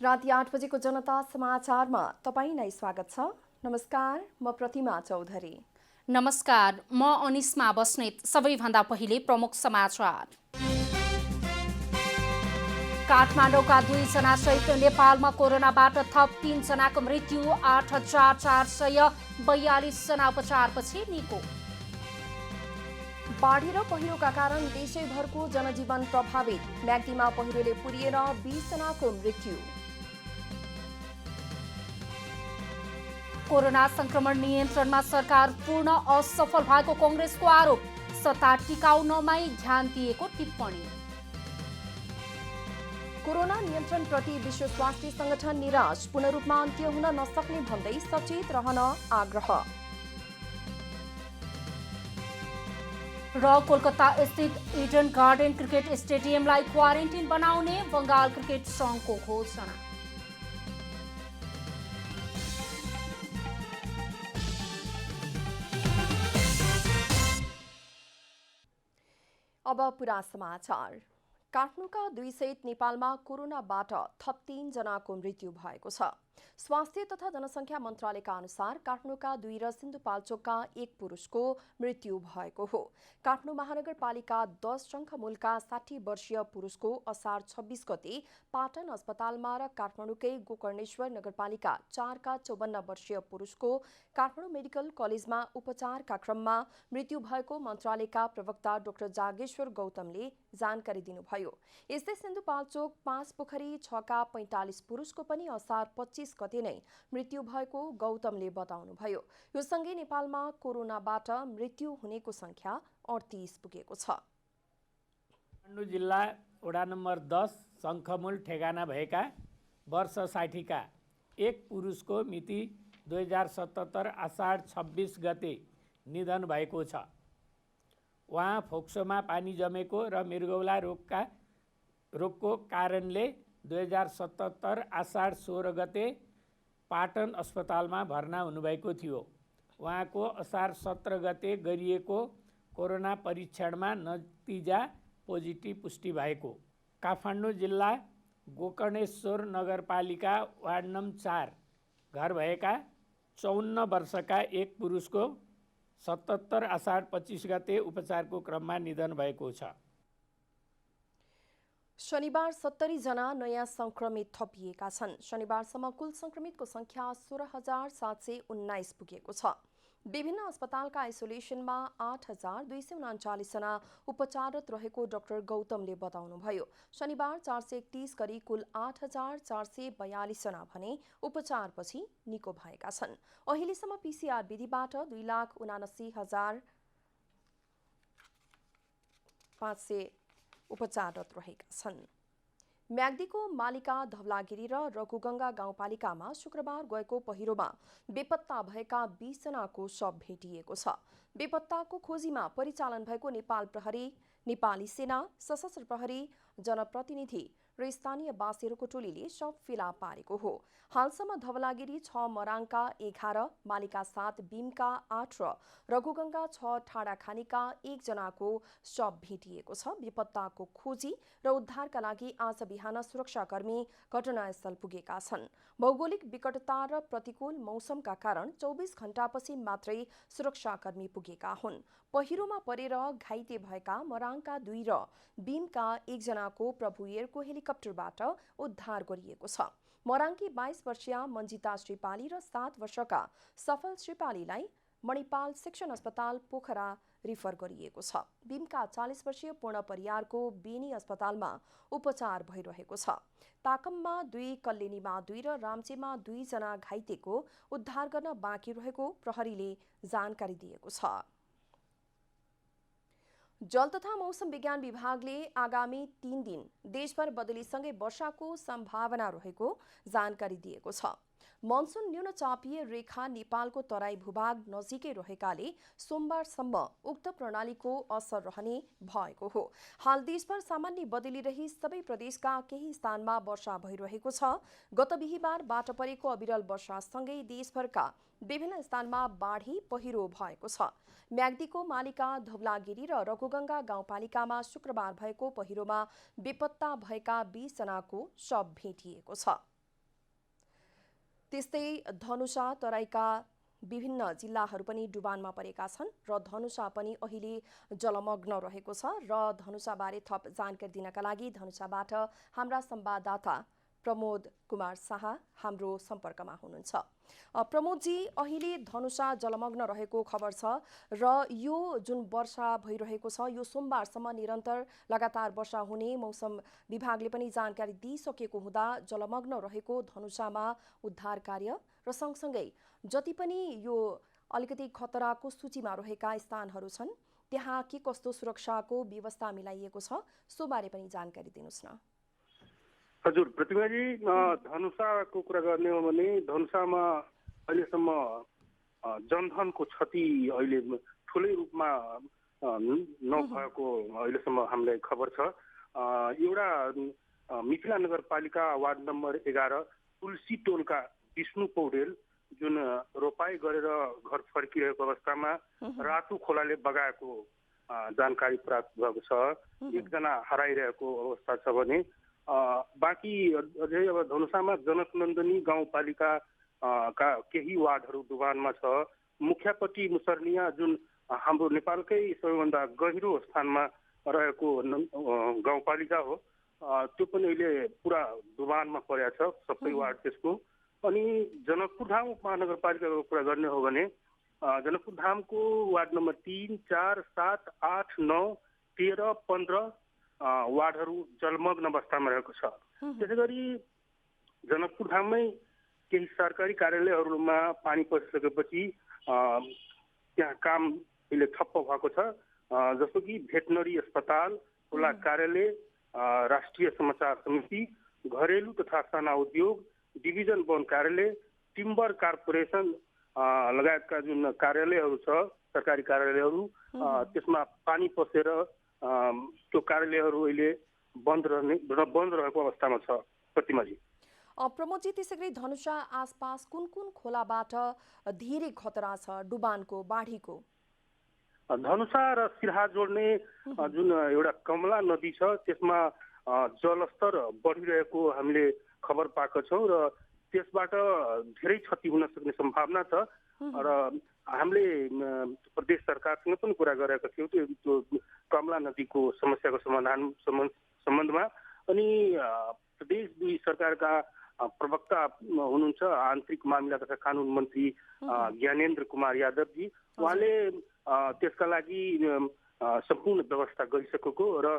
राति 8 बजेको जनता समाचारमा तपाईलाई स्वागत छ। नमस्कार, म प्रतिमा चौधरी। नमस्कार, म अनिस्मा बस्नेत। सबैभन्दा पहिले प्रमुख समाचार। काठमाडौँका 2 जना सहित नेपालमा कोरोनाबाट थप 3 जनाको मृत्यु, 8,442 जना उपचारपछि निको। बाढी र पहिरोका कारण देशैभरको जनजीवन प्रभावित, म्याग्दीमा पहिरोले पुरिएर 20 जनाको मृत्यु। कोरोना संक्रमण नियन्त्रणमा सरकार पूर्ण असफल भएको कांग्रेसको आरोप, सत्ता टिकाउनमै ध्यान दिएको टिप्पणी। कोरोना नियन्त्रणप्रति विश्व स्वास्थ्य संगठन निराश, पूर्ण रूपमा अन्त्य हुन नसक्ने भन्दै सचेत रहन आग्रह। र कोलकाता स्थित इडन गार्डन क्रिकेट स्टेडियमलाई क्वारेन्टिन बनाउने बंगाल क्रिकेट संघको घोषणा। अब पुरा समाचार। काठमाडौँका 2 सहित नेपालमा कोरोनाबाट थप 3 जनाको मृत्यु भएको छ। स्वास्थ्य तथा जनसङ्ख्या मन्त्रालयका अनुसार काठमाडौँका 2 र सिन्धुपाल्चोकका 1 पुरुषको मृत्यु भएको हो। काठमाडौँ महानगरपालिका 10 शङ्खमूलका 60 वर्षीय पुरुषको असार 26 गते पाटन अस्पतालमा र काठमाडौँकै गोकर्णेश्वर नगरपालिका 4 का 54 वर्षीय पुरुषको काठमाडौँ मेडिकल कलेजमा उपचारका क्रममा मृत्यु भएको मन्त्रालयका प्रवक्ता डाक्टर जागेश्वर गौतमले जानकारी दिनुभयो। यस्तै सिन्धुपाल्चोक 5 पोखरी 6 का 45 पुरुषको पनि असार 25 गते नै मृत्यु भएको गौतमले बताउनुभयो। यो सँगै नेपालमा कोरोनाबाट मृत्यु हुनेको संख्या 38 पुगेको छ। काठमाडौँ जिल्ला वडा नम्बर 10 शङ्खमूल ठेगाना भएका वर्ष 60 का 1 पुरुषको मिति 2077 आषाढ 26 गते निधन भएको छ। उहाँ फोक्सोमा पानी जमेको र मृगौला रोगको कारणले 2077 आषाढ 16 गते पाटन अस्पतालमा भर्ना हुनुभएको थियो। उहाँको असार 17 गते गरिएको कोरोना परीक्षणमा नतिजा पोजिटिभ पुष्टि भएको। काठमाडौँ जिल्ला गोकर्णेश्वर नगरपालिका वार्ड नम्बर 4 घर भएका 54 वर्षका 1 पुरुषको 77 आषाढ 25 गते उपचारको क्रममा निधन भएको छ। शनिबार 70 जना नयाँ संक्रमित थपिएका छन्। शनिबारसम्म कुल संक्रमितको संख्या 16,719 पुगेको छ। विभिन्न अस्पतालका आइसोलेसनमा 8,239 जना उपचाररत रहेको डाक्टर गौतमले बताउनुभयो। शनिबार 431 गरी कुल 8,442 जना भने उपचारपछि निको भएका छन्। अहिलेसम्म पीसीआर विधिबाट 2,79,500 उपचाररत रहेका छन्। म्याग्दीको मालिका धवलागिरी र रघुगंगा गाउँपालिकामा शुक्रबार गएको पहिरोमा बेपत्ता भएका 20 जनाको शव भेटिएको छ। बेपत्ताको खोजीमा परिचालन भएको नेपाल प्रहरी, नेपाली सेना, सशस्त्र प्रहरी, जनप्रतिनिधि र स्थानीय वासीहरूको टोलीले शव फेला पारेको हो। हालसम्म धवलागिरी 6, मराङका 11, मालिका 7, बीमका 8 र रघुगंगा 6 ठाडाखानीका 1 जनाको शव भेटिएको छ। बेपत्ताको खोजी र उद्धारका लागि आज बिहान सुरक्षाकर्मी घटनास्थल पुगेका छन्। भौगोलिक विकटता र प्रतिकूल मौसमका कारण 24 घण्टापछि मात्रै सुरक्षाकर्मी पुगेका हुन्। पहिरोमा परेर घाइते भएका मराङका 2 र बीमका 1 जनाको प्रभुयरको हेलिकप्टरबाट उद्धार गरिएको छ। मराङकी 22 वर्षीय मञ्जिता श्रीपाली र 7 वर्षका सफल श्रीपालीलाई मणिपाल सेक्सन अस्पताल पोखरा रिफर गरिएको छ। बीमका 40 वर्षीय पूर्ण परियारको बेनी अस्पतालमा उपचार भइरहेको छ। ताकममा 2, कल्लेनीमा 2 र रामचेमा 2 जना घाइतेको उद्धार गर्न बाँकी रहेको प्रहरीले जानकारी दिएको छ। जल तथा मौसम विज्ञान विभागले आगामी 3 दिन देशभर बदलीसँगै वर्षाको सम्भावना रहेको जानकारी दिएको छ। मनसुन न्यून चापीय रेखा नेपालको तराई भूभाग नजिकै रहेकाले सोमबारसम्म उक्त प्रणालीको असर रहने भएको हो। हाल देशभर सामान्य बदली रही सबै प्रदेशका केही स्थानमा वर्षा भइरहेको छ। गत बिहीबारबाट परेको अविरल वर्षासँगै देशभरका विभिन्न स्थानमा बाढी पहिरो भएको छ। म्याग्दीको मालिका धवलागिरी र रघुगंगा गाउँपालिकामा शुक्रबार भएको पहिरोमा बेपत्ता भएका 20 जनाको शव भेटिएको छ। त्यस्तै धनुषा तराईका विभिन्न जिल्लाहरू पनि डुबानमा परेका छन् र धनुषा पनि अहिले जलमग्न रहेको छ र धनुषाबारे थप जानकारी दिनका लागि धनुषाबाट हाम्रा संवाददाता प्रमोद कुमार शाह हाम्रो सम्पर्कमा हुनुहुन्छ। प्रमोदजी, अहिले धनुषा जलमग्न रहेको खबर छ र यो जुन वर्षा भइरहेको छ यो सोमबारसम्म निरन्तर लगातार वर्षा हुने मौसम विभागले पनि जानकारी दिइसकेको हुँदा जलमग्न रहेको धनुषामा उद्धार कार्य र सँगसँगै जति पनि यो अलिकति खतराको सूचीमा रहेका स्थानहरू छन् त्यहाँ के कस्तो सुरक्षाको व्यवस्था मिलाइएको छ सो बारे पनि जानकारी दिनुस् न। हजुर प्रतिमाजी, धनुषाको कुरा गर्ने हो भने धनुषामा अहिलेसम्म जनधनको क्षति अहिले ठुलै रूपमा नभएको अहिलेसम्म हामीलाई खबर छ। एउटा मिथिला नगरपालिका वार्ड नम्बर 11 तुलसी टोलका विष्णु पौडेल जुन रोपाई गरेर घर फर्किरहेको अवस्थामा रातु खोलाले बगाएको जानकारी प्राप्त भएको छ। एकजना हराइरहेको अवस्था छ भने बाँकी अझै अब धनुषामा जनकनन्दनी गाउँपालिका का केही वार्डहरू डुबानमा छ। मुखियापट्टी मुसर्निया जुन हाम्रो नेपालकै सबैभन्दा गहिरो स्थानमा रहेको गाउँपालिका हो त्यो पनि अहिले पुरा डुबानमा परेको छ सबै वार्ड त्यसको। अनि जनकपुरधाम महानगरपालिकाको कुरा गर्ने हो भने जनकपुरधामको वार्ड नम्बर 3, 4, 7, 8, 9, 13, 15 वार्डहरू जलमग्न अवस्थामा रहेको छ। त्यसै गरी जनकपुरधाममै केही सरकारी कार्यालयहरूमा पानी पसिसकेपछि त्यहाँ काम अहिले ठप्प भएको छ। जस्तो कि भेटनरी अस्पताल, खुला कार्यालय, राष्ट्रिय समाचार समिति, घरेलु तथा साना उद्योग, डिभिजन वन कार्यालय, टिम्बर कार्पोरेसन लगायतका जुन कार्यालयहरू छ सरकारी कार्यालयहरू त्यसमा पानी पसेर त्यो कार्यालयहरू अहिले बन्द रहेको अवस्थामा छ। प्रतिमाजी, प्रमोदजी, त्यसै गरी धनुषा आसपास कुन कुन खोलाबाट धेरै खतरा छ डुबानको बाढीको? धनुषा र सिराहा जोड्ने जुन एउटा कमला नदी छ त्यसमा जलस्तर बढिरहेको हामीले खबर पाएका छौँ र त्यसबाट धेरै क्षति हुन सक्ने सम्भावना छ र हामीले प्रदेश सरकारसँग पनि कुरा गरेका थियौँ त्यो कमला नदीको समस्याको समाधान सम्बन्धमा। अनि प्रदेश दुई सरकारका प्रवक्ता हुनुहुन्छ आन्तरिक मामिला तथा कानुन मन्त्री ज्ञानेन्द्र कुमार यादवजी, उहाँले त्यसका लागि सम्पूर्ण व्यवस्था गरिसकेको र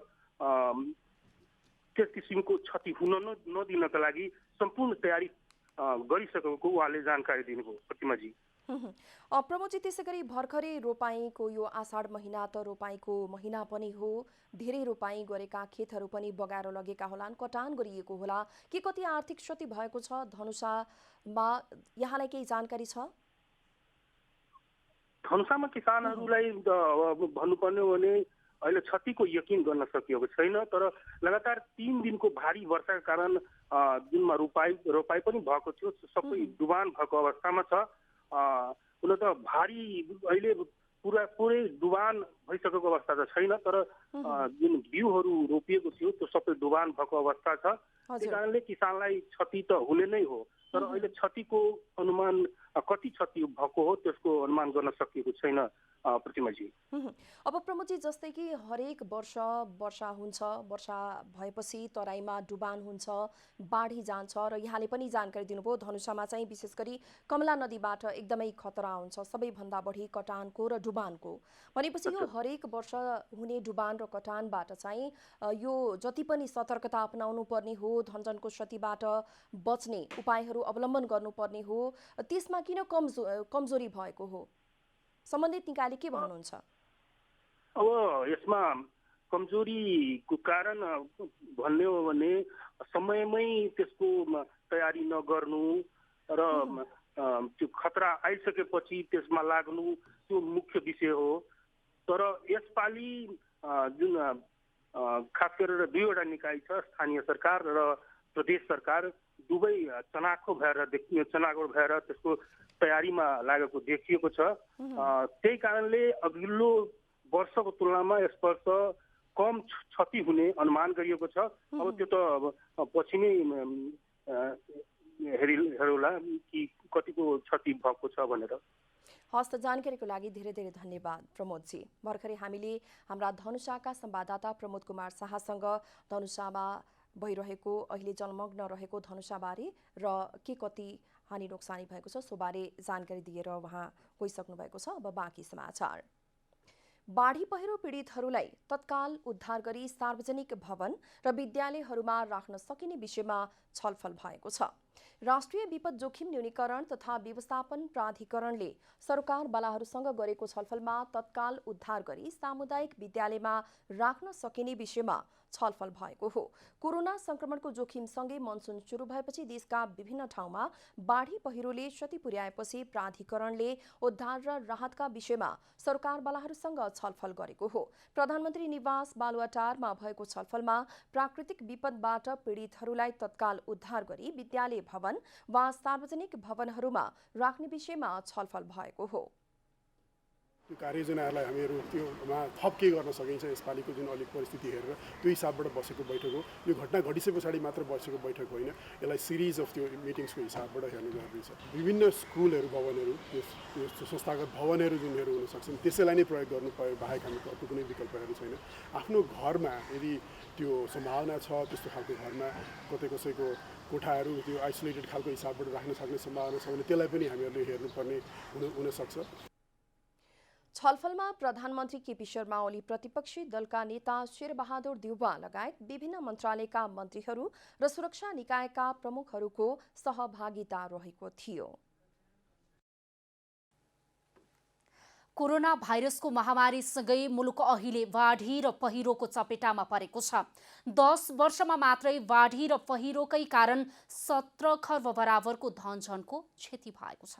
त्यस किसिमको क्षति हुन नदिनका लागि सम्पूर्ण तयारी गरिसकेको उहाँले जानकारी दिनुभयो। प्रतिमाजी, प्रमोदजी, त्यसै गरी भर्खरै रोपाईँको यो आषाढ महिना त रोपाईँको महिना पनि हो, धेरै रोपाईँ गरेका खेतहरू पनि बगाएर लगेका होलान्, कटान गरिएको होला, के कति आर्थिक क्षति भएको छ धनुषामा यहाँलाई केही जानकारी छ? धनुषामा किसानहरूलाई भन्नुपर्ने हो भने अहिले क्षतिको यकिन गर्न सकिएको छैन, तर लगातार 3 दिनको भारी वर्षाका कारण जुनमा रोपाई पनि भएको थियो सबै डुबान भएको अवस्थामा छ। हुन त भारी अहिले पुरै डुबान भइसकेको अवस्था त छैन, तर जुन बिउहरू रोपिएको थियो त्यो सबै डुबान भएको अवस्था छ। त्यही कारणले किसानलाई क्षति त हुने नै हो, तर अहिले क्षतिको अनुमान कति क्षति भएको हो त्यसको अनुमान गर्न सकिएको छैन। प्रतिमाजी, अब प्रमोदजी, जस्तै कि हरेक वर्ष वर्षा हुन्छ, वर्षा भएपछि तराईमा डुबान हुन्छ, बाढी जान्छ र यहाँले पनि जानकारी दिनुभयो धनुषामा चाहिँ विशेष गरी कमला नदीबाट एकदमै खतरा हुन्छ सबैभन्दा बढी कटानको र डुबानको। भनेपछि यो हरेक वर्ष हुने डुबान र कटानबाट चाहिँ यो जति पनि सतर्कता अपनाउनु पर्ने हो, धनजनको क्षतिबाट बच्ने उपायहरू अवलम्बन गर्नुपर्ने हो, त्यसमा किन कमजोरी भएको हो? सम्बन्धित निकायले के भन्नुहुन्छ? अब यसमा कमजोरीको कारण भन्ने हो भने समयमै त्यसको तयारी नगर्नु र त्यो खतरा आइसकेपछि त्यसमा लाग्नु त्यो मुख्य विषय हो। तर यसपालि जुन खास गरेर दुईवटा निकाय छ, स्थानीय सरकार र प्रदेश सरकार, दुवै चनाखो भएर त्यसको तयारीमा लागेको देखिएको छ। त्यही कारणले अघिल्लो वर्षको तुलनामा यस वर्ष कम क्षति हुने अनुमान गरिएको छ। अब त्यो त पछि नै हेरौला कि कतिको क्षति भएको छ भनेर। हस् त, जानकारीको लागि धेरै धेरै धन्यवाद प्रमोदजी। भर्खरै हामीले हाम्रा धनुषाका संवाददाता प्रमोद कुमार शाहसँग धनुषामा भइरहेको अहिले जलमग्न रहेको धनुषाबारे र के कति हानि नोक्सानी भएको छ सोबारे जानकारी दिएर उहाँ गइसक्नु भएको छ। अब बाँकी समाचार। बाढी पहिरो पीडितहरूलाई तत्काल उद्धार गरी सार्वजनिक भवन र विद्यालयहरूमा राख्न सकिने विषयमा छलफल भएको छ। राष्ट्रिय विपद जोखिम न्यूनीकरण तथा व्यवस्थापन प्राधिकरणले सरकारवालाहरूसँग गरेको छलफलमा तत्काल उद्धार गरी सामुदायिक विद्यालयमा राख्न सकिने विषयमा छलफल भएको हो। कोरोना संक्रमणको जोखिमसँगै मनसुन सुरु भएपछि देशका विभिन्न ठाउँमा बाढी पहिरोले क्षति पुर्याएपछि प्राधिकरणले उद्धार र राहतका विषयमा सरकारवालाहरूसँग छलफल गरेको हो। प्रधानमन्त्री निवास बालुवाटारमा भएको छलफलमा प्राकृतिक विपदबाट पीडितहरूलाई तत्काल उद्धार गरी विद्यालय भवन वा सार्वजनिक भवनहरूमा राख्ने विषयमा छलफल भएको हो। त्यो कार्ययोजनाहरूलाई हामीहरू त्योमा थप के गर्न सकिन्छ यसपालिको जुन अलिक परिस्थिति हेरेर त्यो हिसाबबाट बसेको बैठक हो। यो घटना घटिसके पछाडि मात्र बसेको बैठक होइन, यसलाई सिरिज अफ त्यो मिटिङ्सको हिसाबबाट हेर्नु जरुरी छ। विभिन्न स्कुलहरू भवनहरू यो संस्थागत भवनहरू जुनहरू हुन सक्छन् त्यसैलाई नै प्रयोग गर्नु पर्यो बाहेक हामीको अर्को कुनै विकल्पहरू छैन। आफ्नो घरमा यदि त्यो सम्भावना छ त्यस्तो खालको घरमा कतै कसैको कोठाहरू त्यो आइसोलेटेड खालको हिसाबबाट राख्न सक्ने सम्भावना छ भने त्यसलाई पनि हामीहरूले हेर्नुपर्ने हुनसक्छ। छलफलमा प्रधानमन्त्री केपी शर्मा ओली, प्रतिपक्षी दलका नेता शेरबहादुर देउवा लगायत विभिन्न मन्त्रालयका मन्त्रीहरू र सुरक्षा निकायका प्रमुखहरूको सहभागिता रहेको थियो। कोरोना भाइरसको महामारीसँगै मुलुक अहिले बाढी र पहिरोको चपेटामा परेको छ। 10 वर्षमा मात्रै बाढी र पहिरोकै कारण 17 खर्ब बराबरको धनजनको क्षति भएको छ।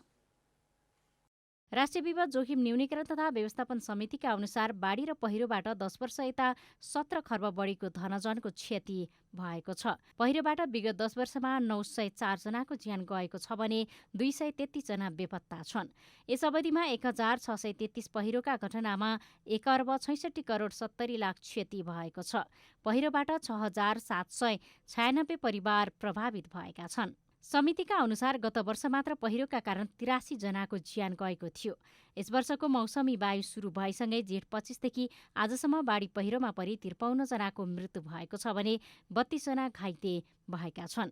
राष्ट्रिय विपद जोखिम न्यूनीकरण तथा व्यवस्थापन समितिका अनुसार बाढी र पहिरोबाट 10 वर्ष यता 17 खर्ब बढीको धनजनको क्षति भएको छ। पहिरोबाट विगत 10 वर्षमा 904 जनाको ज्यान गएको छ भने 233 जना बेपत्ता छन्। यस अवधिमा 1633 पहिरोका घटनामा 1,66 करोड 70 लाख क्षति भएको छ। पहिरोबाट 6,796 परिवार प्रभावित भएका छन्। समितिका अनुसार गत वर्ष मात्र पहिरोका कारण 83 जनाको ज्यान गएको थियो। यस वर्षको मौसमी वायु सुरु भएसँगै जेठ 25 देखि आजसम्म बाढी पहिरोमा परि 53 जनाको मृत्यु भएको छ भने 32 जना घाइते भएका छन्।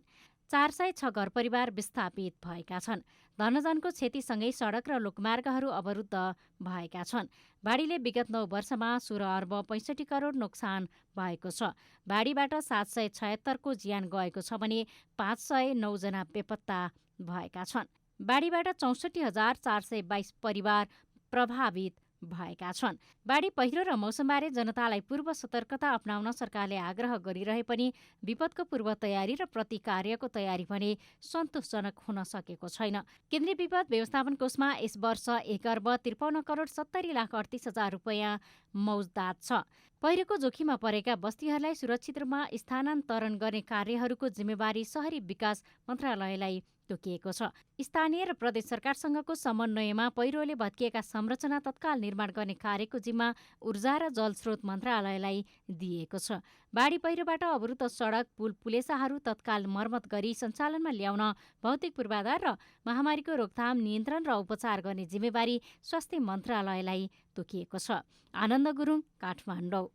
406 घर परिवार विस्थापित भएका छन्। धनजनको क्षतिसँगै सडक र लोकमार्गहरू अवरुद्ध भएका छन्। बाढीले विगत 9 वर्षमा 16 अर्ब 65 करोड नोक्सान भएको छ। बाढीबाट 776 को ज्यान गएको छ भने 509 जना बेपत्ता भएका छन्। बाढीबाट 64,422 परिवार प्रभावित भएका छन्। बाढी पहिरो र मौसमबारे जनतालाई पूर्व सतर्कता अपनाउन सरकारले आग्रह गरिरहे पनि विपदको पूर्व तयारी र प्रतिकार्यको तयारी भने सन्तोषजनक हुन सकेको छैन। केन्द्रीय विपद व्यवस्थापन कोषमा यस वर्ष 1,53 करोड 70 लाख 38 हजार रुपैयाँ मौजदात छ। पहिरोको जोखिममा परेका बस्तीहरूलाई सुरक्षित रूपमा स्थानान्तरण गर्ने कार्यहरूको जिम्मेवारी शहरी विकास मन्त्रालयलाई तोकिएको छ। स्थानीय र प्रदेश सरकारसँगको समन्वयमा पहिरोले भत्किएका संरचना तत्काल निर्माण गर्ने कार्यको जिम्मा ऊर्जा र जलस्रोत मन्त्रालयलाई दिएको छ। बाढी पहिरोबाट अवरुद्ध सडक पुल पुलेसाहरू तत्काल मर्मत गरी सञ्चालनमा ल्याउन भौतिक पूर्वाधार र महामारीको रोकथाम नियन्त्रण र उपचार गर्ने जिम्मेवारी स्वास्थ्य मन्त्रालयलाई तोकिएको छ। आनन्द गुरुङ, काठमाडौँ।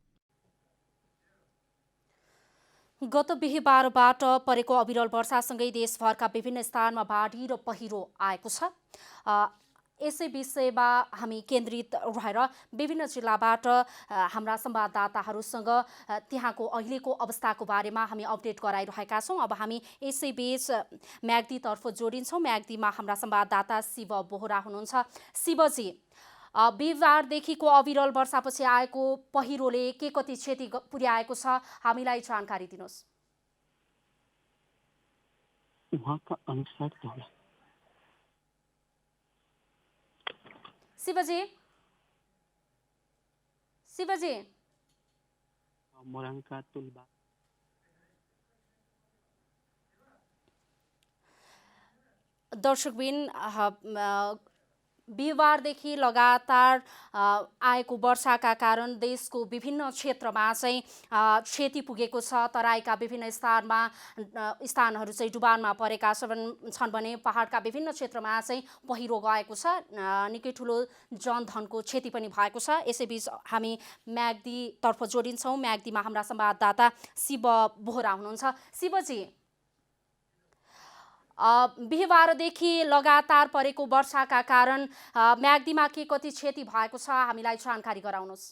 गत बिहीबारबाट परेको अविरल वर्षासँगै देशभरका विभिन्न स्थानमा बाढी र पहिरो आएको छ। यसै विषयमा हामी केन्द्रित रहेर विभिन्न जिल्लाबाट हाम्रा संवाददाताहरूसँग त्यहाँको अहिलेको अवस्थाको बारेमा हामी अपडेट गराइरहेका छौँ। अब हामी यसै बीच म्याग्दीतर्फ जोडिन्छौँ। म्याग्दीमा हाम्रा संवाददाता शिव बोहरा हुनुहुन्छ। शिवजी, बिहिबारदेखिको अविरल वर्षापछि आएको पहिरोले के कति क्षति पुर्याएको छ हामीलाई जानकारी दिनुहोस्। शिवजी दर्शकबिन, बिहिबारदेखि लगातार आएको वर्षाका कारण देशको विभिन्न क्षेत्रमा चाहिँ क्षति पुगेको छ। तराईका विभिन्न स्थानहरू चाहिँ डुबानमा परेका छन् भने पहाडका विभिन्न क्षेत्रमा चाहिँ पहिरो गएको छ। निकै ठुलो जनधनको क्षति पनि भएको छ। यसैबीच हामी म्याग्दीतर्फ जोडिन्छौँ। म्याग्दीमा हाम्रा संवाददाता शिव बोहरा हुनुहुन्छ। शिवजी, बिहिबारदेखि लगातार परेको वर्षाका कारण म्याग्दीमा के कति क्षति भएको छ हामीलाई जानकारी गराउनुहोस्।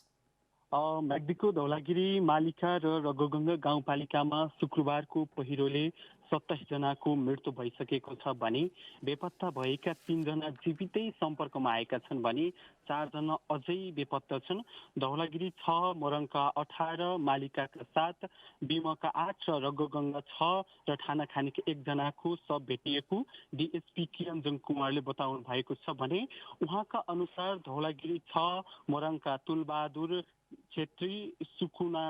म्याग्दीको धौलागिरी मालिका र रगोगङ्गा गाउँपालिकामा शुक्रबारको पहिरोले 27 जनाको मृत्यु भइसकेको छ भने बेपत्ता भएका 3 जना जीवितै सम्पर्कमा आएका छन् भने 4 जना अझै बेपत्ता छन्। धौलागिरी 6, मोरङका 18, मालिकाका 7, बिमका 8 र रगोगङ्गा 6 र ठानाखानीका 1 जनाको शव भेटिएको डिएसपी किरणजङ कुमारले बताउनु भएको छ भने उहाँका अनुसार धौलागिरी 6, मोरङका तुलबहादुर छेत्री, सुकुना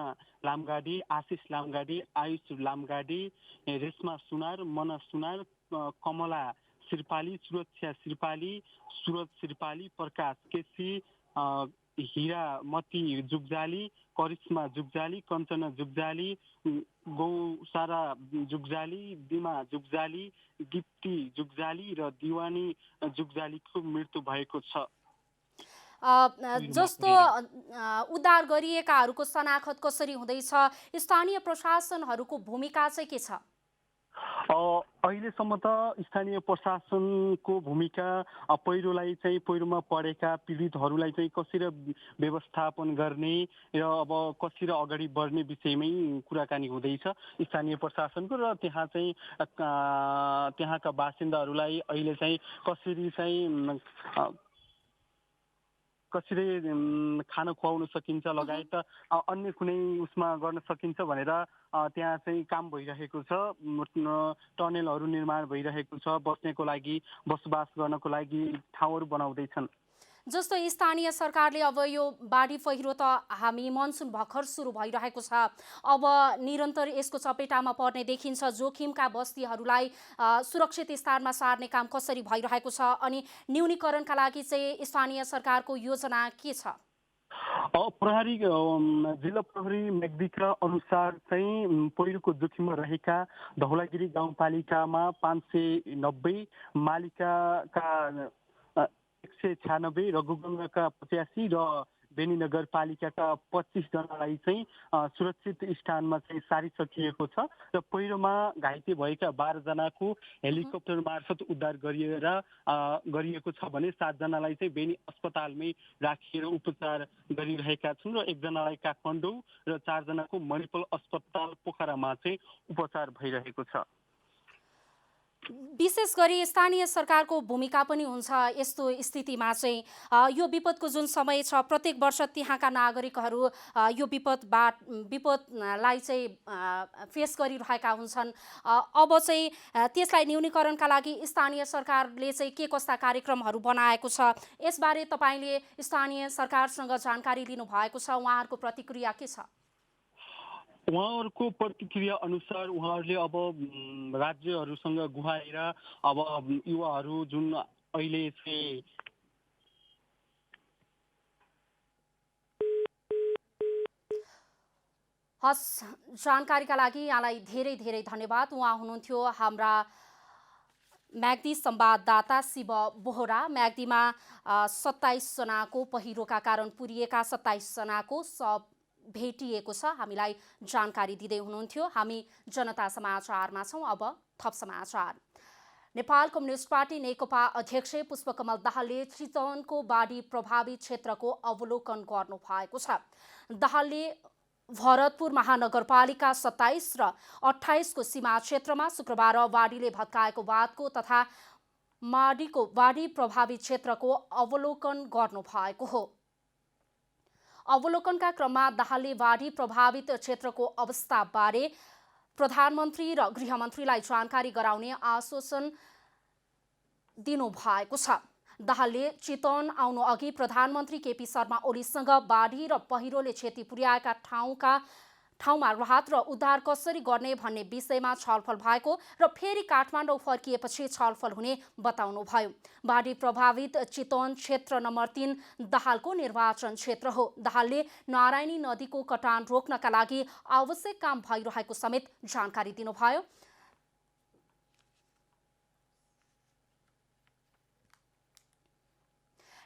लामगाडी, आशिष लामगाडी, आयुष लामगाडी, रेशमा सुनार, मना सुनार, कमला श्रीपाली, सुरक्षा श्रीपाली, सुरज श्रीपाली, प्रकाश केसी, हिरामती जुगजाली, करिश्मा जुगजाली, कञ्चना जुगजाली, गौसारा जुगजाली, दिमा जुगजाली, दिप्ती जुगजाली र दिवानी जुगजालीको मृत्यु भएको छ। जस्तो उद्धार गरिएकाहरूको शनाखत कसरी हुँदैछ? स्थानीय प्रशासनहरूको भूमिका चाहिँ के छ? अहिलेसम्म त स्थानीय प्रशासनको भूमिका पहिरोमा परेका पीडितहरूलाई चाहिँ कसरी व्यवस्थापन गर्ने र अब कसरी अगाडि बढ्ने विषयमै कुराकानी हुँदैछ स्थानीय प्रशासनको र त्यहाँका बासिन्दाहरूलाई अहिले चाहिँ कसरी खाना खुवाउन सकिन्छ लगायत अन्य कुनै उसमा गर्न सकिन्छ भनेर त्यहाँ चाहिँ काम भइरहेको छ। टनेलहरू निर्माण भइरहेको छ। बस्नको लागि, बसोबास गर्नको लागि ठाउँहरू बनाउँदैछन्। जस्तो स्थानीय सरकारले अब यो बाढी पहिरो त हामी मनसुन भर्खर सुरु भइरहेको छ, अब निरन्तर यसको चपेटामा पर्ने देखिन्छ। जोखिमका बस्तीहरूलाई सुरक्षित स्थानमा सार्ने काम कसरी भइरहेको छ अनि न्यूनीकरणका लागि चाहिँ स्थानीय सरकारको योजना के छ? प्रहरी जिल्ला प्रहरी म्याग्दीका अनुसार चाहिँ पहिरोको जोखिममा रहेका धौलागिरी गाउँपालिकामा 590, मालिकाका 196, रघुगङ्गाका 85 र बेनी नगरपालिकाका 25 जनालाई चाहिँ सुरक्षित स्थानमा चाहिँ सारिसकिएको छ र पहिरोमा घाइते भएका 12 जनाको हेलिकप्टर मार्फत उद्धार गरिएको छ भने 7 जनालाई चाहिँ बेनी अस्पतालमै राखिएर उपचार गरिरहेका छन् र 1 जनालाई काठमाडौँ र 4 जनाको मणिपाल अस्पताल पोखरामा चाहिँ उपचार भइरहेको छ। विशेष गरी स्थानीय सरकारको भूमिका पनि हुन्छ यस्तो स्थितिमा चाहिँ। यो विपदको जुन समय छ, प्रत्येक वर्ष त्यहाँका नागरिकहरू यो विपदलाई चाहिँ फेस गरिरहेका हुन्छन्। अब चाहिँ त्यसलाई न्यूनीकरणका लागि स्थानीय सरकारले चाहिँ के कस्ता कार्यक्रमहरू बनाएको छ, यसबारे तपाईँले स्थानीय सरकारसँग जानकारी लिनुभएको छ? उहाँहरूको प्रतिक्रिया के छ? उहाँहरूको प्रतिक्रिया अनुसार उहाँहरूले अब राज्यहरूसँग गुहाएर अब युवाहरू जुन अहिले चाहिँ जानकारीका लागि यहाँलाई धेरै धेरै धन्यवाद। उहाँ हुनुहुन्थ्यो हाम्रा म्याग्दी संवाददाता शिव बोहरा। म्याग्दीमा 27 जनाको पहिरोका कारण पुरिएका 27 जनाको शव भेटिएको छ, हामीलाई जानकारी दिँदै हुनुहुन्थ्यो। हामी जनता समाचारमा छौँ। अब थप समाचार। नेपाल कम्युनिस्ट पार्टी नेकपा अध्यक्ष पुष्पकमल दाहालले चितवनको बाढी प्रभावित क्षेत्रको अवलोकन गर्नु भएको छ। दाहालले भरतपुर महानगरपालिका 27 र 28 को सीमा क्षेत्रमा शुक्रबार बाढीले भत्काएको बाँधको तथा माडीको बाढी प्रभावित क्षेत्रको अवलोकन गर्नु भएको हो। अवलोकनका क्रममा दाहालले बाढी प्रभावित क्षेत्रको अवस्थाबारे प्रधानमन्त्री र गृहमन्त्रीलाई जानकारी गराउने आश्वासन दिनुभएको छ। दाहालले चितवन आउनु अघि प्रधानमन्त्री केपी शर्मा ओलीसँग बाढी र पहिरोले क्षति पुर्याएका ठाउँमा राहत र उद्धार कसरी गर्ने भन्ने विषयमा छलफल भएको र फेरि काठमाडौँ फर्किएपछि छलफल हुने बताउनुभयो। बाढी प्रभावित चितवन क्षेत्र नम्बर 3 दाहालको निर्वाचन क्षेत्र हो। दाहालले नारायणी नदीको कटान रोक्नका लागि आवश्यक काम भइरहेको समेत जानकारी दिनुभयो।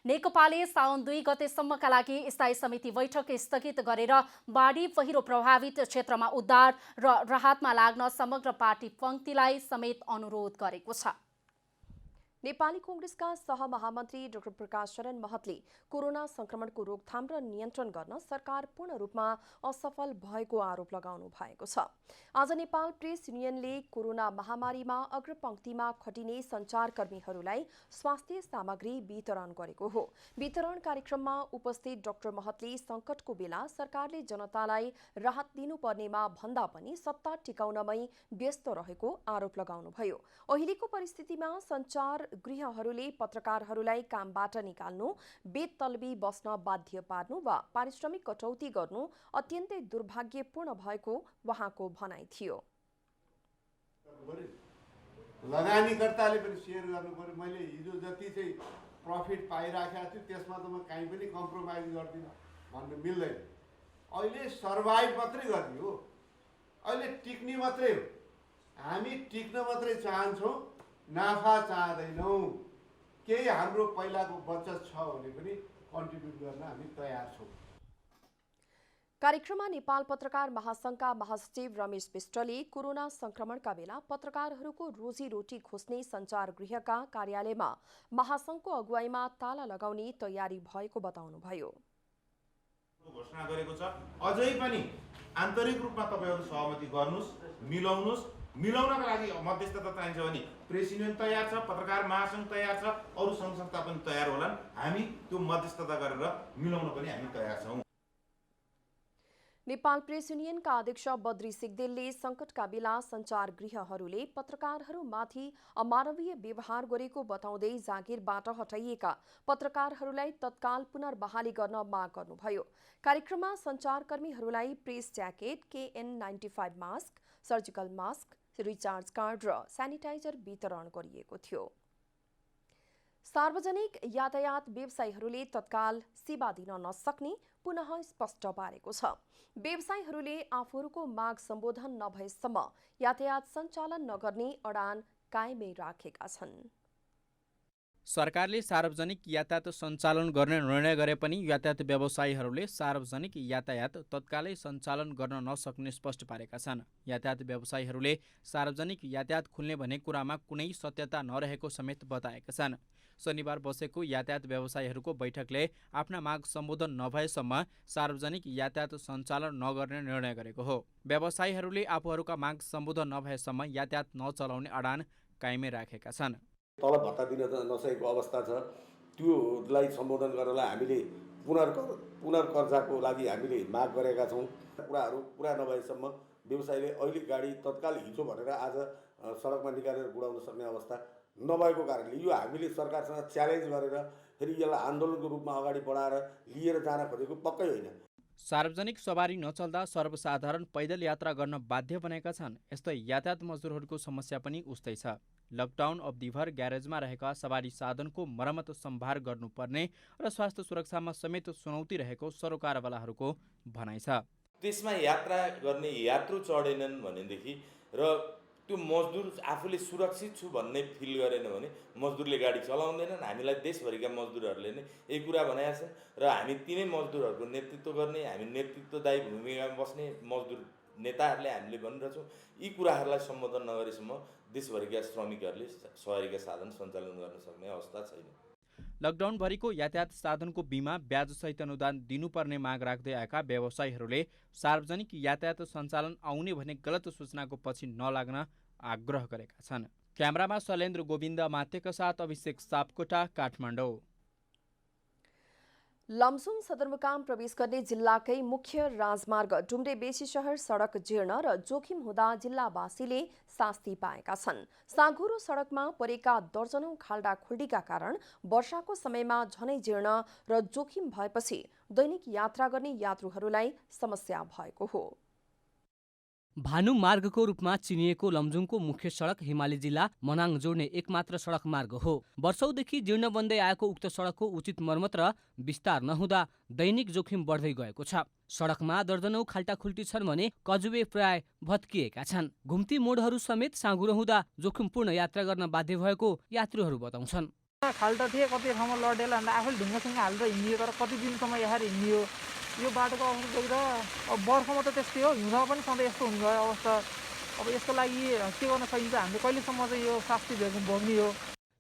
नेकपाले साउन 2 गतेसम्मका लागि स्थायी समिति बैठक स्थगित गरेर बाढी पहिरो प्रभावित क्षेत्रमा उद्धार र राहतमा लाग्न समग्र पार्टी पङ्क्तिलाई समेत अनुरोध गरेको छ। नेपाली कांग्रेसका सहमहामन्त्री डाक्टर प्रकाश शरण महतले कोरोना संक्रमणको रोकथाम र नियन्त्रण गर्न सरकार पूर्ण रूपमा असफल भएको आरोप लगाउनु भएको छ। आज नेपाल प्रेस युनियनले कोरोना महामारीमा अग्रपंक्तिमा खटिने सञ्चारकर्मीहरूलाई स्वास्थ्य सामग्री वितरण गरेको हो। वितरण कार्यक्रममा उपस्थित डाक्टर महतले संकटको बेला सरकारले जनतालाई राहत दिनुपर्नेमा भन्दा पनि सत्ता टिकाउनमै व्यस्त रहेको आरोप लगाउनुभयो। अहिलेको परिस्थितिमा सञ्चार गृहहरूले पत्रकारहरूलाई कामबाट निकाल्नु, बेतलबी बस्न बाध्य पार्नु वा पारिश्रमिक कटौती गर्नु अत्यन्तै दुर्भाग्यपूर्ण भएको उहाँको भनाइ थियो। लगानीकर्ताले पनि सेयर गर्नु पर्यो। मैले हिजो जति चाहिँ प्रफिट पाइराखेको छु त्यसमा त म कहीँ पनि कम्प्रोमाइज गर्दिनँ भन्नु मिल्दैन। अहिले सर्भाइभ मात्रै गर्ने हो, अहिले टिक्ने मात्रै हो। हामी टिक्न मात्रै चाहन्छौँ, नाफा चाहदैनौँ। केही हाम्रो पहिलाको बचत छ भने पनि कन्ट्रिब्युट गर्न हामी तयार छौँ। कार्यक्रममा नेपाल पत्रकार महासंघका महासचिव रमेश विष्टले कोरोना संक्रमणका बेला पत्रकारहरूको रोजीरोटी खोज्ने सञ्चार गृहका कार्यालयमा महासंघको अगुवाईमा ताला लगाउने तयारी भएको बताउनुभयो। घोषणा गरेको छ। अझै पनि आन्तरिक रूपमा तपाईहरु सहमति गर्नुस्, मिलाउनुस्। मिलाउनका लागि मध्यस्थता चाहिन्छ भने प्रेस युनियन तयार छ, पत्रकार महासंघ तयार छ, अरु संघ संस्था पनि तयार होलान्। हामी त्यो मध्यस्थता गरेर मिलाउन पनि हामी तयार छौं। नेपाल प्रेस युनियनका अध्यक्ष बद्री सिग्देलले संकटका बेला सञ्चार गृहहरूले पत्रकारहरूमाथि अमानवीय व्यवहार गरेको बताउँदै जागिरबाट हटाइएका पत्रकारहरूलाई तत्काल पुनर्बहाली गर्न माग गर्नुभयो। कार्यक्रममा सञ्चारकर्मीहरूलाई press jacket, KN95 mask, surgical mask, recharge card र सेनिटाइजर वितरण गरिएको थियो। सार्वजनिक यातायात व्यवसायीहरूले तत्काल सेवा दिन नसक्ने पुनः स्पष्ट पारेको छ। व्यवसायीहरूले आफूहरूको माग सम्बोधन नभएसम्म यातायात सञ्चालन नगर्ने अडान कायमै राखेका छन्। सरकारले सार्वजनिक यातायात सञ्चालन गर्ने निर्णय गरे पनि यातायात व्यवसायीहरूले सार्वजनिक यातायात तत्कालै सञ्चालन गर्न नसक्ने स्पष्ट पारेका छन्। यातायात व्यवसायीहरूले सार्वजनिक यातायात खुल्ने भन्ने कुरामा कुनै सत्यता नरहेको समेत बताएका छन्। शनिबार बसेको यातायात व्यवसायीहरूको बैठकले आफ्ना माग सम्बोधन नभएसम्म सार्वजनिक यातायात सञ्चालन नगर्ने निर्णय गरेको हो। व्यवसायीहरूले आफूहरूका माग सम्बोधन नभएसम्म यातायात नचलाउने अडान कायमै राखेका छन्। तलब भत्ता दिन नसकेको अवस्था छ, त्योलाई सम्बोधन गर्नलाई हामीले पुनर्कर्जाको लागि हामीले माग गरेका छौँ। कुराहरू पुरा नभएसम्म व्यवसायीले अहिले गाडी तत्काल हिजो भनेर आज सडकमा निकालेर गुडाउन सक्ने अवस्था नभएको कारणले यो हामीले सरकारसँग च्यालेन्ज गरेर फेरि यसलाई आन्दोलनको रूपमा अगाडि बढाएर लिएर जान खोजेको पक्कै होइन। सार्वजनिक सवारी नचल्दा सर्वसाधारण पैदल यात्रा गर्न बाध्य बनेका छन्। यस्तै यातायात मजदुरहरूको समस्या पनि उस्तै छ। लकडाउन अवधिभर ग्यारेजमा रहेका सवारी साधनको मर्मत सम्भार गर्नुपर्ने र स्वास्थ्य सुरक्षामा समेत चुनौती रहेको सरोकारवालाहरूको भनाइ छ। त्यसमा यात्रा गर्ने यात्रु चढेनन् भनेदेखि र त्यो मजदुर आफूले सुरक्षित छु भन्ने फिल गरेन भने मजदुरले गाडी चलाउँदैनन्। हामीलाई देशभरिका मजदुरहरूले नै यही कुरा भनेका छन् र हामी तिनै मजदुरहरूको नेतृत्व गर्ने, हामी नेतृत्वदायी भूमिकामा बस्ने मजदुर नेताहरूले हामीले भनिरहेछौँ। यी कुराहरूलाई सम्बोधन नगरेसम्म देशभरिका श्रमिकहरूले सवारीका साधन सञ्चालन गर्न सक्ने अवस्था छैन। लकडाउनभरिको यातायात साधनको बिमा ब्याजसहित अनुदान दिनुपर्ने माग राख्दै आएका व्यवसायीहरूले सार्वजनिक यातायात सञ्चालन आउने भन्ने गलत सूचनाको पछि नलाग्न आग्रह गरेका छन्। क्यामेरामा शैलेन्द्र गोविन्द मातेका साथ अभिषेक सापकोटा, काठमाडौँ। लमजुङ सदरमुकाम प्रवेश गर्ने जिल्लाकै मुख्य राजमार्ग डुम्रे बेसी शहर सडक जीर्ण र जोखिम हुँदा जिल्लावासीले शास्ति पाएका छन्। साँघुरो सडकमा परेका दर्जनौं खाल्डा खुल्डीका कारण वर्षाको समयमा झनै जीर्ण र जोखिम भएपछि दैनिक यात्रा गर्ने यात्रुहरूलाई समस्या भएको हो। भानु मार्गको रूपमा चिनिएको लमजुङको मुख्य सडक हिमाली जिल्ला मनाङ जोड्ने एकमात्र सडक मार्ग हो। वर्षौंदेखि जीर्ण बन्दै आएको उक्त सडकको उचित मर्मत र विस्तार नहुँदा दैनिक जोखिम बढ्दै गएको छ। सडकमा दर्जनौं खाल्टाखुल्टी छन् भने कजुवे प्राय भत्किएका छन्। घुम्ती मोडहरू समेत साँघुरो हुँदा जोखिमपूर्ण यात्रा गर्न बाध्य भएको यात्रुहरू बताउँछन्। खाल्टा थिए कति ठाउँमा लडेला आफैले ढुङ्गासँग हालेर हिँडियो, तर कति दिनसम्म यहाँ हिँडियो। यो बाटोको अवस्था देख्दा अब वर्षमा त त्यस्तै हो, हिउँदमा पनि सधैँ यस्तो हुने भयो अवस्था। अब यसको लागि के गर्न सकिन्छ, हामीले कहिलेसम्म चाहिँ यो शास्ति भोग्ने हो।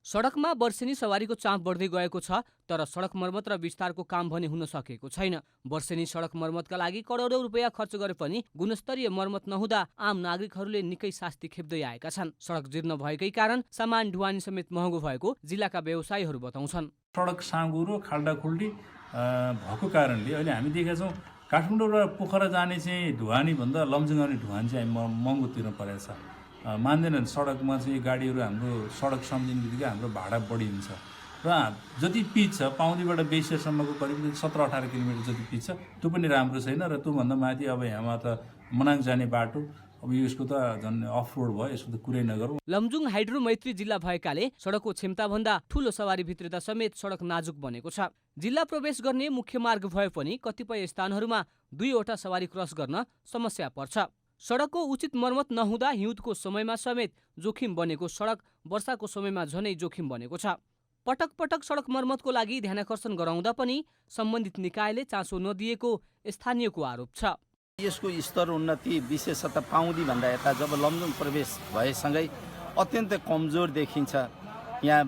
सडकमा वर्षेनी सवारीको चाप बढ्दै गएको छ, तर सडक मर्मत र विस्तारको काम भने हुन सकेको छैन। वर्षेनी सडक मर्मतका लागि करोडौं रुपियाँ खर्च गरे पनि गुणस्तरीय मर्मत नहुँदा आम नागरिकहरूले निकै शास्ति खेप्दै आएका छन्। सडक जीर्ण भएकै कारण सामान ढुवानी समेत महँगो भएको जिल्लाका व्यवसायीहरू बताउँछन्। सडक साँघुरो खाल्टाखुल्टी भएको कारणले अहिले हामी देखेका छौँ काठमाडौँ र पोखरा जाने चाहिँ ढुवानी भन्दा लमजुङ आउने ढुवानी चाहिँ महँगो तिर्नु परेको छ। मान्दैनन्, सडकमा चाहिँ गाडीहरू हाम्रो सडक सम्झिने बित्तिकै हाम्रो भाडा बढी हुन्छ र जति पिच छ पाउँदीबाट बेसियासम्मको करिब 17-18 किलोमिटर जति पिच छ, त्यो पनि राम्रो छैन। र त्योभन्दा माथि अब यहाँमा त मनाङ जाने बाटो, अब यसको त झन् अफ रोड भयो, यसको त कुरै नगरौँ। लमजुङ हाइड्रो मैत्री जिल्ला भएकाले सडकको क्षमताभन्दा ठूलो सवारी भित्रता समेत सडक नाजुक बनेको छ। जिल्ला प्रवेश गर्ने मुख्य मार्ग भए पनि कतिपय स्थानहरूमा 2वटा सवारी क्रस गर्न समस्या पर्छ। सडकको उचित मर्मत नहुँदा हिउँदको समयमा समेत जोखिम बनेको सडक वर्षाको समयमा झनै जोखिम बनेको छ। पटक पटक सडक मर्मतको लागि ध्यानाकर्षण गराउँदा पनि सम्बन्धित निकायले चासो नदिएको स्थानीयको आरोप छ। यसको स्तर उन्नति विशेषतः पाउँदी भन्दा यता जब लमजुङ प्रवेश भएसँगै अत्यन्तै कमजोर देखिन्छ। यहाँ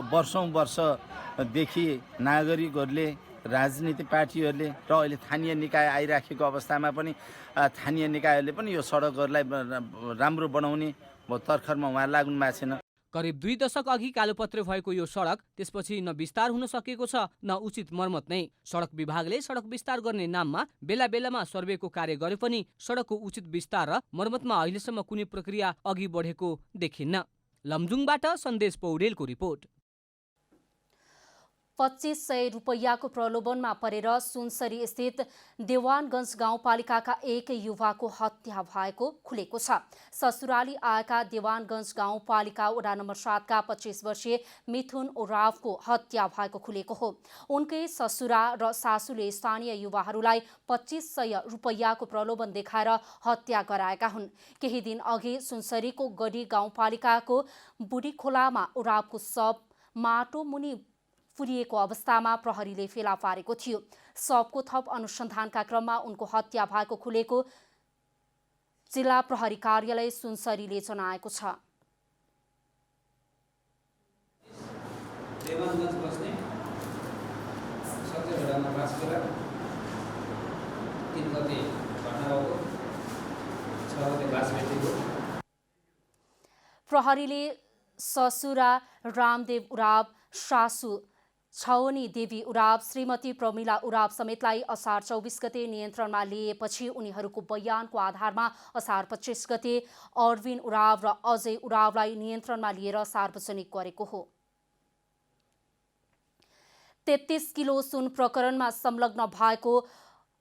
वर्षौं वर्षदेखि नागरिकहरूले, राजनीति पार्टीहरूले र अहिले स्थानीय निकाय आइराखेको अवस्थामा पनि स्थानीय निकायहरूले पनि यो सडकहरूलाई राम्रो बनाउने तर्खरमा उहाँ लाग्नु भएको छैन। करिब 2 दशक अघि कालोपत्रे भएको यो सडक त्यसपछि न विस्तार हुन सकेको छ न उचित मर्मत नै। सडक विभागले सडक विस्तार गर्ने नाममा बेला बेलामा सर्वेको कार्य गरे पनि सडकको उचित विस्तार र मर्मतमा अहिलेसम्म कुनै प्रक्रिया अघि बढेको देखिन्न। लमजुङबाट सन्देश पौडेलको रिपोर्ट। 2500 रुपैयाँको प्रलोभनमा परेर सुनसरी स्थित देवानगञ्ज गाउँपालिकाका एक युवाको हत्या भएको खुलेको छ। ससुराली आएका देवानगञ्ज गाउँपालिका वडा नम्बर 7 का 25 वर्षीय मिथुन ओरावको हत्या भएको खुलेको हो। उनकै ससुरा र सासूले स्थानीय युवाहरूलाई 2500 रुपैयाँको प्रलोभन देखाएर हत्या गराएका हुन्। केही दिन अघि सुनसरीको गढी गाउँपालिकाको बुढीखोलामा ओरावको शव माटो मुनि फुरिएको अवस्थामा प्रहरीले फेला पारेको थियो। शवको थप अनुसन्धानका क्रममा उनको हत्या भएको खुलेको जिल्ला प्रहरी कार्यालय सुनसरीले जनाएको छ। प्रहरीले ससुरा रामदेव उराव, सासू छवनी देवी उराव, श्रीमती प्रमिला उराव समेतलाई असार 24 गते नियन्त्रणमा लिएपछि उनीहरूको बयानको आधारमा असार 25 गते अरविन उराव र अजय उरावलाई नियन्त्रणमा लिएर सार्वजनिक गरेको हो। 33 किलो सुन प्रकरणमा संलग्न भएको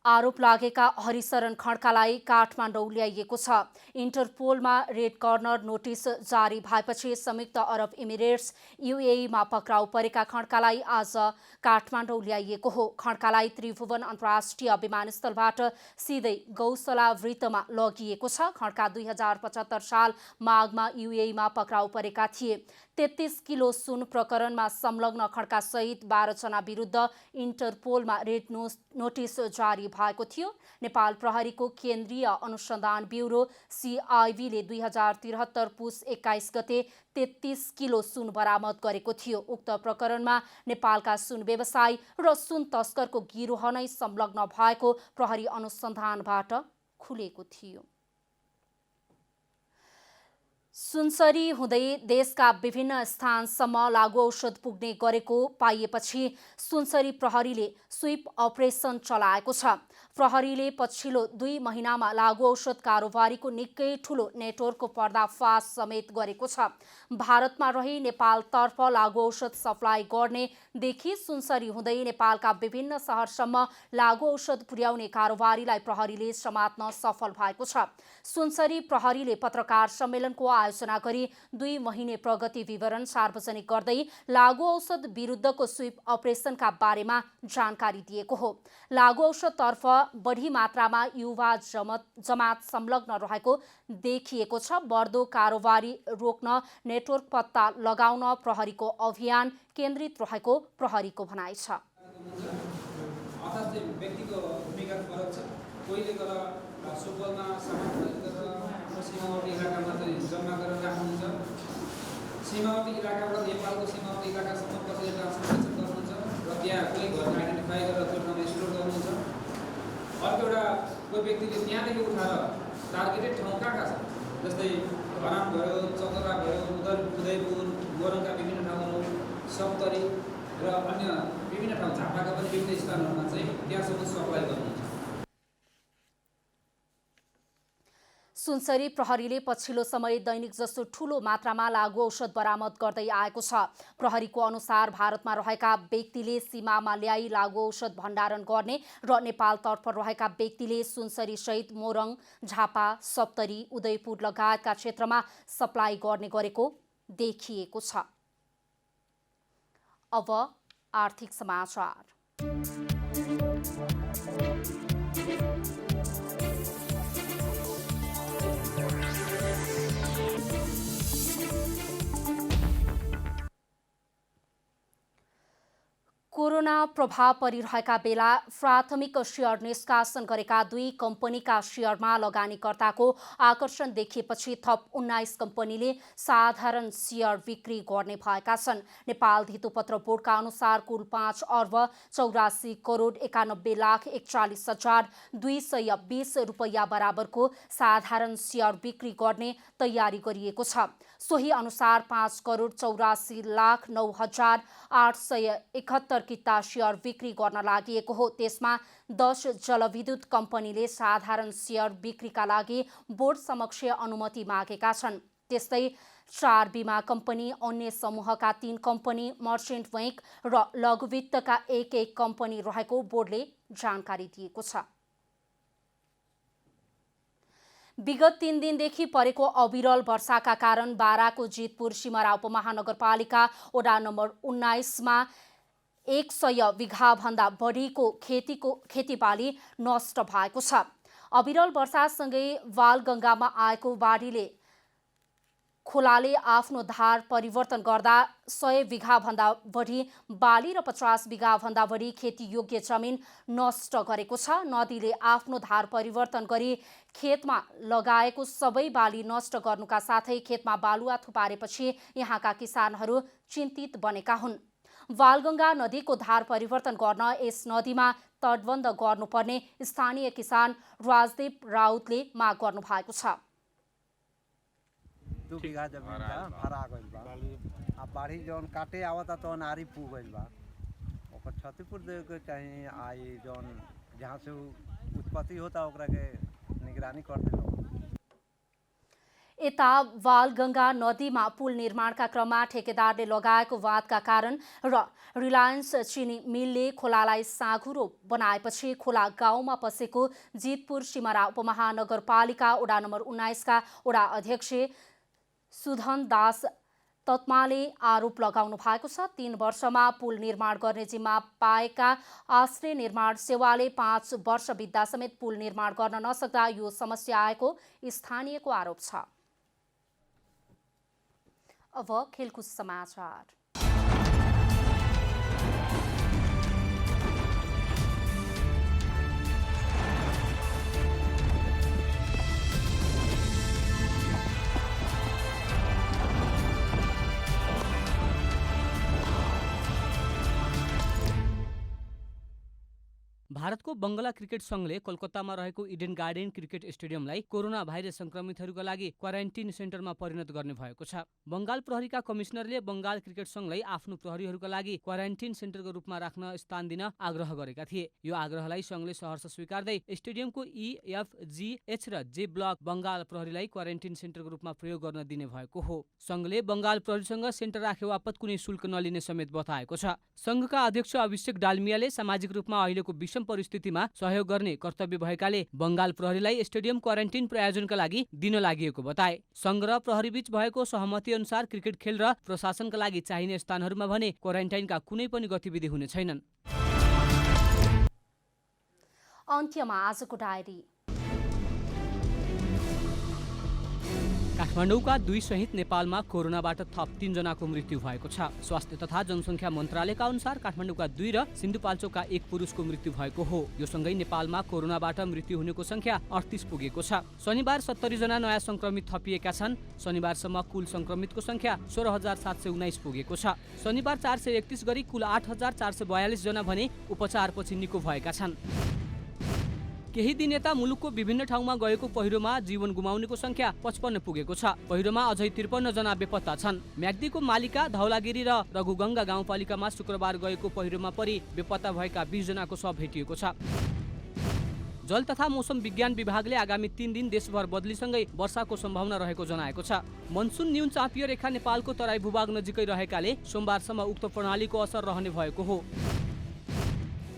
आरोप लागेका हरिशरण खड्कालाई काठमाडौँ ल्याइएको छ। इन्टरपोलमा रेड कर्नर नोटिस जारी भएपछि संयुक्त अरब इमिरेट्स UAE मा पक्राउ परेका खड्कालाई आज काठमाडौँ ल्याइएको हो। खड्कालाई त्रिभुवन अन्तर्राष्ट्रिय विमानस्थलबाट सिधै गौसला वृत्तमा लगिएको छ। खड्का 2075 साल माघमा UAE मा पक्राउ परेका थिए। 33 किलो सुन प्रकरणमा संलग्न खड्का सहित 12 जना विरुद्ध इन्टरपोलमा रेड नोटिस जारी भएको थियो। नेपाल प्रहरीको केन्द्रीय अनुसन्धान ब्युरो CIB ले 2073 पुस 21 गते 33 किलो सुन बरामद गरेको थियो। उक्त प्रकरणमा नेपालका सुन व्यवसायी र सुन तस्करको गिरोह नै संलग्न भएको प्रहरी अनुसन्धानबाट खुलेको थियो। सुनसरी हुँदै देशका विभिन्न स्थानसम्म लागु औषध पुग्ने गरेको पाइएपछि सुनसरी प्रहरीले स्वीप अपरेसन चलाएको छ। प्रहरीले पछिल्लो 2 महिनामा लागु औषध कारोबारीको निकै ठूलो नेटवर्कको पर्दाफास समेत गरेको छ। भारतमा रही नेपालतर्फ लागु औषध सप्लाई गर्नेदेखि सुनसरी हुँदै नेपालका विभिन्न शहरसम्म लागु औषध पुर्याउने कारोबारीलाई प्रहरीले समात्न सफल भएको छ। सुनसरी प्रहरीले पत्रकार सम्मेलनको आयोजना गरी 2 महिने प्रगति विवरण सार्वजनिक गर्दै लागु औषध विरुद्धको स्वीप अपरेसनका बारेमा जानकारी दिएको हो। लागु औषधतर्फ बढी मात्रामा युवा जमात संलग्न रहेको देखिएको छ। बढ्दो कारोबारी रोक्न नेटवर्क पत्ता लगाउन प्रहरीको अभियान केन्द्रित रहेको प्रहरीको भनाइ छ। व्यक्तिको भूमिका फरक छ। कोहीले गएर सुपौलमा सीमावर्ती इलाकामा चाहिँ जम्मा गरेर राख्नुहुन्छ। सीमावर्ती इलाकाबाट नेपालको सीमावर्ती इलाकासम्म कसैले ट्रान्सपोर्टेसन गर्नुहुन्छ र त्यहाँ कोही घर आइडेन्टिफाई गरेर त्यो ठाउँमा स्टोर गर्नुहुन्छ। अर्को एउटा कोही व्यक्तिले त्यहाँदेखि उठाएर टार्गेटेड ठाउँ कहाँ छ, जस्तै धरान भयो, चौतरा भयो, उदयपुर, मोरङका विभिन्न ठाउँहरू, सप्तरी र अन्य विभिन्न ठाउँ झापाका पनि विभिन्न स्थानहरूमा चाहिँ त्यहाँसम्म सप्लाई गर्नुहुन्छ। सुनसरी प्रहरीले पछिल्लो समय दैनिक जस्तो ठूलो मात्रामा लागु औषध बरामद गर्दै आएको छ। प्रहरीको अनुसार भारतमा रहेका व्यक्तिले सीमामा ल्याई लागु औषध भण्डारण गर्ने र नेपालतर्फ रहेका व्यक्तिले सुनसरी सहित मोरङ, झापा, सप्तरी, उदयपुर लगायतका क्षेत्रमा सप्लाई गर्ने गरेको देखिएको छ। अब आर्थिक समाचार। कोरोना प्रभाव परिरहेका बेला प्राथमिक सेयर निष्कासन गरेका 2 कम्पनीका सेयरमा लगानीकर्ताको आकर्षण देखिएपछि थप 19 कम्पनीले साधारण सेयर बिक्री गर्ने भएका छन्। नेपाल धितोपत्र बोर्डका अनुसार कुल 5 अर्ब 84 करोड 91 लाख 41,220 रुपैयाँ बराबरको साधारण सेयर बिक्री गर्ने तयारी गरिएको छ। सोही अनुसार 5 करोड 84 लाख 9,871 किता सेयर बिक्री गर्न लागि हो। त्यसमा 10 जलविद्युत कम्पनीले साधारण सेयर बिक्रीका लागि बोर्ड समक्ष अनुमति मागेका छन्। त्यस्तै 4 बीमा कम्पनी, अन्य समूहका 3 कम्पनी, मर्चेन्ट बैंक र लघुवित्तका 1 कम्पनी रहेको बोर्डले जानकारी दिएको छ। विगत 3 दिनदेखि परेको अविरल वर्षाका कारण बाराको जितपुर सिमरा उपमहानगरपालिका वडा नम्बर 19 मा 100 बिघाभन्दा बढीको खेतीबाली नष्ट भएको छ। अविरल वर्षासँगै वालगङ्गामा आएको बाढीले खोलाले आफ्नो धार परिवर्तन गर्दा 100 बिघाभन्दा बढी बाली र 50 बिघाभन्दा बढी खेतीयोग्य जमिन नष्ट गरेको छ। नदीले आफ्नो धार परिवर्तन गरी खेतमा लगाएको सबै बाली नष्ट गर्नुका साथै खेतमा बालुवा थुपारेपछि यहाँका किसानहरू चिन्तित बनेका हुन्। वालगङ्गा नदीको धार परिवर्तन गर्न यस नदीमा तटबन्ध गर्नुपर्ने स्थानीय किसान राजदीप राउतले माग गर्नु भएको छ। 2 बीघा जमीन बा भरा गइल बा। अब बाढ़ी जौन काटे आवता तो नारी पू गइल बा। ओकर क्षतिपूर्ति देवे के चाही। आई जौन जहाँ से उत्पत्ति होता ओकरा के निगरानी कर देलो। यता वालगङ्गा नदीमा पुल निर्माणका क्रममा ठेकेदारले लगाएको वादका कारण र रिलायन्स चिनी मिलले खोलालाई साँघुरो बनाएपछि खोला गाउँमा पसेको जितपुर सिमरा उपमहानगरपालिका वडा नम्बर 19 का वडा अध्यक्ष सुधन दास तत्माले आरोप लगाउनु भएको छ। 3 वर्षमा पुल निर्माण गर्ने जिम्मा पाएका आश्रय निर्माण सेवाले 5 वर्ष बित्दा समेत पुल निर्माण गर्न नसक्दा यो समस्या आएको स्थानीयको आरोप छ। अब खेलकुद समाचार। भारतको बंगला क्रिकेट संघले कोलकातामा रहेको इडेन गार्डन क्रिकेट स्टेडियमलाई कोरोना भाइरस संक्रमितहरूका लागि क्वारेन्टाइन सेन्टरमा परिणत गर्ने भएको छ। बंगाल प्रहरीका कमिश्नरले बंगाल क्रिकेट संघलाई आफ्नो प्रहरीहरूका लागि क्वारेन्टाइन सेन्टरको रूपमा राख्न स्थान दिन आग्रह गरेका थिए। यो आग्रहलाई संघले सहर्ष स्वीकार्दै स्टेडियमको ई, एफ, जी, एच र जे ब्लक बंगाल प्रहरीलाई क्वारेन्टाइन सेन्टरको रूपमा प्रयोग गर्न दिने भएको हो। संघले बंगाल प्रहरीसँग सेन्टर राखे बापत कुनै शुल्क नलिने समेत बताएको छ। संघका अध्यक्ष अभिषेक डालमियाले सामाजिक रूपमा अहिलेको विषम परिस्थितिमा सहयोग गर्ने कर्तव्य भएकाले बंगाल प्रहरीलाई स्टेडियम क्वारेन्टाइन प्रायोजनका लागि दिन लागेको बताए। संघ र प्रहरीबीच भएको सहमति अनुसार क्रिकेट खेल र प्रशासनका लागि चाहिने स्थानहरूमा भने क्वारेन्टाइनका कुनै पनि गतिविधि हुने छैनन्। अन्त्यमा आजको डायरी। काठमाडौँका 2 सहित नेपालमा कोरोनाबाट थप 3 जनाको मृत्यु भएको छ। स्वास्थ्य तथा जनसङ्ख्या मन्त्रालयका अनुसार काठमाडौँका 2 र सिन्धुपाल्चोकका 1 पुरुषको मृत्यु भएको हो। यो सँगै नेपालमा कोरोनाबाट मृत्यु हुनेको संख्या 38 पुगेको छ। शनिबार 70 जना नयाँ संक्रमित थपिएका छन्। शनिबारसम्म कुल संक्रमितको संख्या 16,719 पुगेको छ। शनिबार 431 गरी कुल 8,442 जना भने उपचारपछि निको भएका छन्। केही दिन यता मुलुकको विभिन्न ठाउँमा गएको पहिरोमा जीवन गुमाउनेको संख्या 55 पुगेको छ। पहिरोमा अझै 53 जना बेपत्ता छन्। म्याग्दीको मालिका, धौलागिरी र रघुगङ्गा गाउँपालिकामा शुक्रबार गएको पहिरोमा परि बेपत्ता भएका 20 जनाको शव भेटिएको छ। जल तथा मौसम विज्ञान विभागले आगामी 3 दिन देशभर बदलीसँगै वर्षाको सम्भावना रहेको जनाएको छ। मनसुन न्यून चापियो रेखा नेपालको तराई भूभाग नजिकै रहेकाले सोमबारसम्म उक्त प्रणालीको असर रहने भएको हो।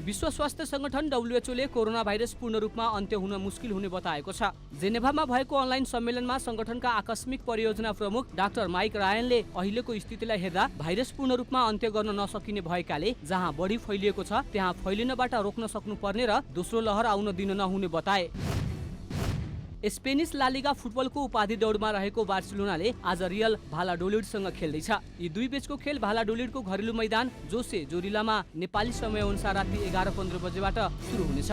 विश्व स्वास्थ्य संगठन WHO ले कोरोना भाइरस पूर्ण रूपमा अन्त्य हुन मुस्किल हुने बताएको छ। जेनेभामा भएको अनलाइन सम्मेलनमा संगठनका आकस्मिक परियोजना प्रमुख डाक्टर माइक रायनले अहिलेको स्थितिलाई हेर्दा भाइरस पूर्ण रूपमा अन्त्य गर्न नसकिने भएकाले जहाँ बढी फैलिएको छ त्यहाँ फैलिनबाट रोक्न सक्नुपर्ने र दोस्रो लहर आउन दिन नहुने बताए। स्पेनिस लालिगा फुटबलको उपाधि दौडमा रहेको बार्सिलोनाले आज रियल भालाडोलिडसँग खेल्दैछ। यी 2 बीचको खेल भालाडोलिडको घरेलु मैदान जोसे जोरिलामा नेपाली समय अनुसार राति 11:15 बजेबाट सुरु हुनेछ।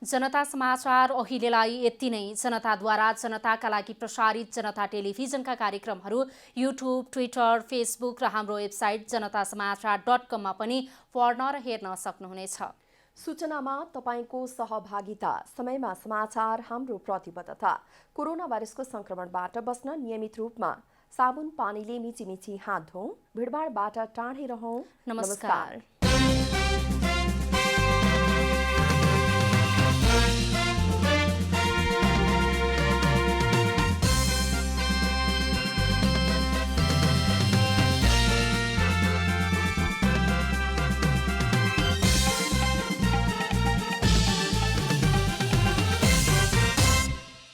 जनता समाचार अहिलेलाई यति नै। जनताद्वारा जनताका लागि प्रसारित जनता टेलिभिजनका कार्यक्रमहरू युट्युब, ट्विटर, फेसबुक र हाम्रो वेबसाइट जनतासमाचार.com मा पनि पढ्न र हेर्न सक्नुहुनेछ। सूचनामा तपाईको सहभागिता, समयमा समाचार हाम्रो प्रतिबद्धता। कोरोना भाइरसको संक्रमणबाट बस्न नियमित रूपमा साबुन पानीले मिची हात धौँ, भिडभाडबाट टाढै रहौँ। नमस्कार।